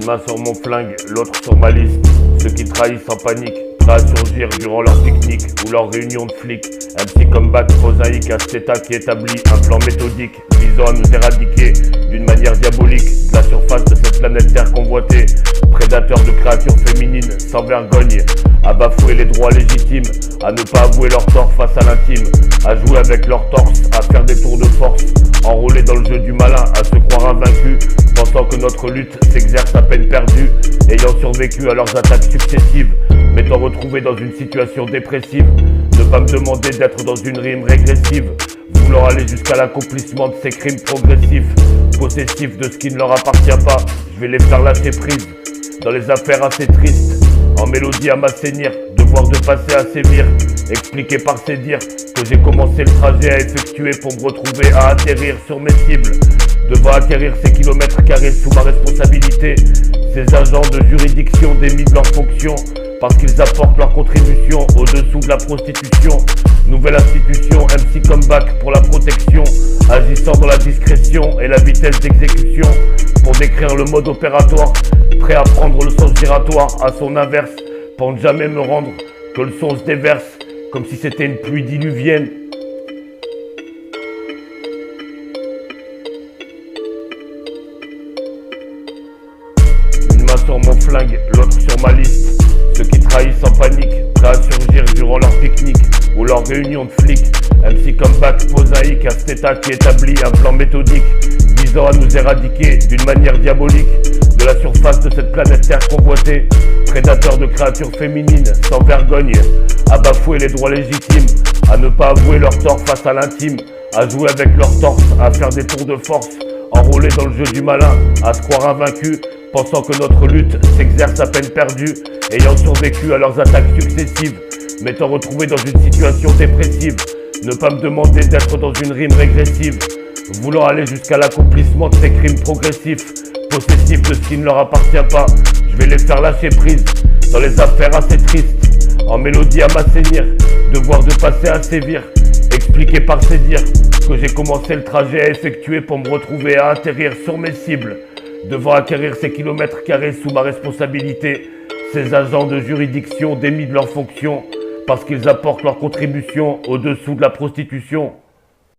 main sur mon flingue, l'autre sur ma liste. Ceux qui trahissent en panique, prêts à surgir durant leur pique-nique ou leur réunion de flics. Un petit comeback prosaïque à cet état qui établit un plan méthodique visant à nous éradiquer d'une manière diabolique de la surface de cette planète Terre convoitée. Prédateurs de créatures féminines sans vergogne, à bafouer les droits légitimes, à ne pas avouer leur tort face à l'intime, à jouer avec leur torse, à faire des tours de force, enrôlés dans le jeu du malin, à se croire invaincus, pensant que notre lutte s'exerce à peine perdue, ayant survécu à leurs attaques successives, m'étant retrouvé dans une situation dépressive, ne pas me demander d'être dans une rime régressive, vouloir aller jusqu'à l'accomplissement de ces crimes progressifs, possessifs de ce qui ne leur appartient pas, je vais les faire lâcher prise, dans les affaires assez tristes, en mélodie à m'assainir, devoir de passer à sévir, expliquer par ces dires que j'ai commencé le trajet à effectuer pour me retrouver à atterrir sur mes cibles, devant acquérir ces kilomètres carrés sous ma responsabilité, ces agents de juridiction démis de leurs fonctions, parce qu'ils apportent leur contribution au-dessous de la prostitution. Nouvelle institution, MC Comeback pour la protection, agissant dans la discrétion et la vitesse d'exécution, pour décrire le mode opératoire, prêt à prendre le sens giratoire à son inverse, pour ne jamais me rendre que le son se déverse, comme si c'était une pluie diluvienne. Une main sur mon flingue, l'autre sur ma liste. Ceux qui trahissent en panique, prêts à surgir durant leur pique-nique ou leur réunion de flics. MC Comeback prosaïque à cet état qui établit un plan méthodique visant à nous éradiquer d'une manière diabolique de la surface de cette planète Terre convoitée. Prédateurs de créatures féminines sans vergogne, à bafouer les droits légitimes, à ne pas avouer leur tort face à l'intime, à jouer avec leur torse, à faire des tours de force, enrôlés dans le jeu du malin, à se croire invaincus, pensant que notre lutte s'exerce à peine perdue, ayant survécu à leurs attaques successives, m'étant retrouvé dans une situation dépressive, ne pas me demander d'être dans une rime régressive, voulant aller jusqu'à l'accomplissement de ces crimes progressifs, possessifs de ce qui ne leur appartient pas, je vais les faire lâcher prise, dans les affaires assez tristes, en mélodie à m'assainir, devoir de passer à sévir, expliquer par ces dires que j'ai commencé le trajet à effectuer pour me retrouver à atterrir sur mes cibles, devant acquérir ces kilomètres carrés sous ma responsabilité, ces agents de juridiction démis de leurs fonctions, parce qu'ils apportent leur contribution au-dessous de la prostitution.